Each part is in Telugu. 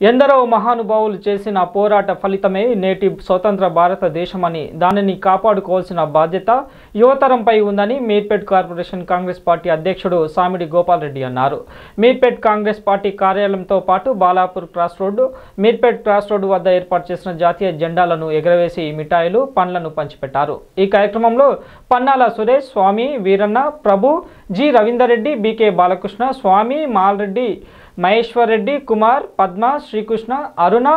ఎందరో మహానుభావులు చేసిన పోరాట ఫలితమే నేటి స్వతంత్ర భారతదేశమని దానిని కాపాడుకోవాల్సిన బాధ్యత యువతరంపై ఉందని మీర్పేట్ కార్పొరేషన్ కాంగ్రెస్ పార్టీ అధ్యక్షుడు సామిడి గోపాల్ రెడ్డి అన్నారు. మీర్పేట్ కాంగ్రెస్ పార్టీ కార్యాలయంతో పాటు Balapur cross road, Meerpet cross road వద్ద ఏర్పాటు చేసిన జాతీయ జెండాలను ఎగరవేసి మిఠాయిలు, పండ్లను పంచిపెట్టారు. ఈ కార్యక్రమంలో పన్నాల సురేష్, స్వామి వీరన్న, ప్రభు, జి రవీందర్ రెడ్డి, బికే బాలకృష్ణ, స్వామి మాల్రెడ్డి, మహేశ్వర్ రెడ్డి, కుమార్, పద్మ, శ్రీకృష్ణ, అరుణ,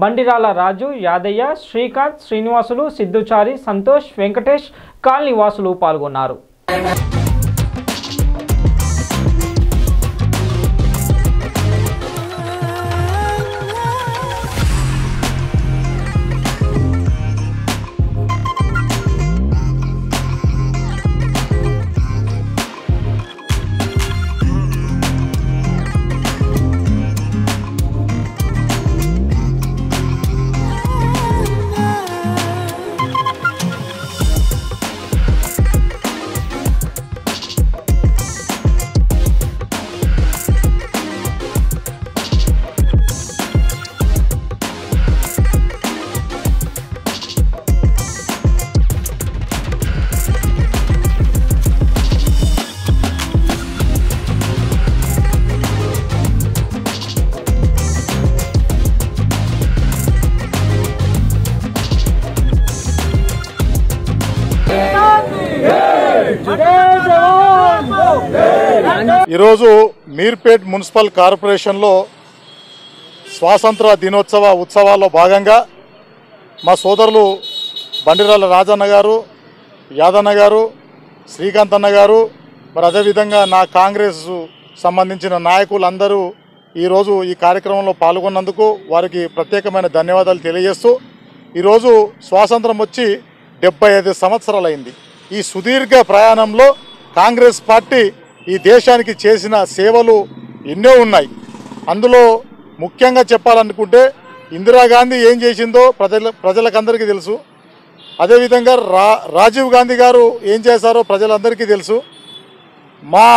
బండిరాల రాజు, యాదయ్య, శ్రీకాంత్, శ్రీనివాసులు, సిద్ధుచారి, సంతోష్, వెంకటేష్, కాలనీ వాసులు పాల్గొన్నారు. ఈరోజు మీర్పేట్ మున్సిపల్ కార్పొరేషన్లో స్వాతంత్ర దినోత్సవ ఉత్సవాల్లో భాగంగా మా సోదరులు బండిరాల రాజన్న గారు, యాదన్న గారు, శ్రీకాంత్ అన్న గారు, మరి అదేవిధంగా నా కాంగ్రెస్ సంబంధించిన నాయకులందరూ ఈరోజు ఈ కార్యక్రమంలో పాల్గొన్నందుకు వారికి ప్రత్యేకమైన ధన్యవాదాలు తెలియజేస్తూ, ఈరోజు స్వాతంత్రం వచ్చి 75 సంవత్సరాలైంది. ఈ సుదీర్ఘ ప్రయాణంలో కాంగ్రెస్ పార్టీ ఈ దేశానికి చేసిన సేవలు ఎన్నో ఉన్నాయి. అందులో ముఖ్యంగా చెప్పాలనుకుంటే ఇందిరాగాంధీ ఏం చేసిందో ప్రజలకందరికీ తెలుసు. అదేవిధంగా రాజీవ్ గాంధీ గారు ఏం చేశారో ప్రజలందరికీ తెలుసు. మా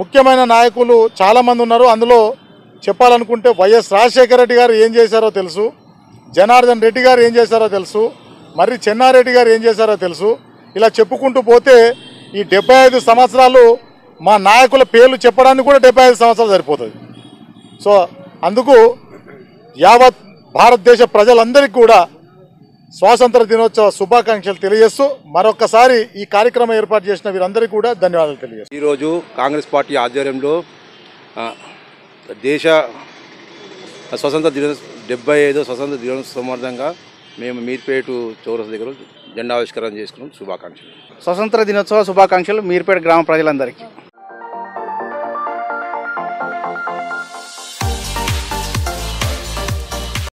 ముఖ్యమైన నాయకులు చాలామంది ఉన్నారు. అందులో చెప్పాలనుకుంటే వైఎస్ రాజశేఖర రెడ్డి గారు ఏం చేశారో తెలుసు, జనార్దన్ రెడ్డి గారు ఏం చేశారో తెలుసు, మరి చెన్నారెడ్డి గారు ఏం చేశారో తెలుసు. ఇలా చెప్పుకుంటూ పోతే ఈ 75 సంవత్సరాలు మా నాయకుల పేర్లు చెప్పడానికి కూడా 75 సంవత్సరాలు సరిపోతుంది. సో అందుకు యావత్ భారతదేశ ప్రజలందరికీ కూడా స్వాతంత్ర దినోత్సవ శుభాకాంక్షలు తెలియజేస్తూ మరొకసారి ఈ కార్యక్రమం ఏర్పాటు చేసిన వీరందరికీ కూడా ధన్యవాదాలు తెలియజేస్తాను. ఈరోజు కాంగ్రెస్ పార్టీ ఆధ్వర్యంలో దేశ స్వతంత్ర 75వ స్వతంత్ర దినోత్సవ సందర్భంగా మేము మీర్పేటు చౌరస్ దగ్గర జెండా ఆవిష్కరణ చేసుకున్నాం. శుభాకాంక్షలు. స్వతంత్ర దినోత్సవ శుభాకాంక్షలు మీర్పేట గ్రామ ప్రజలందరికీ.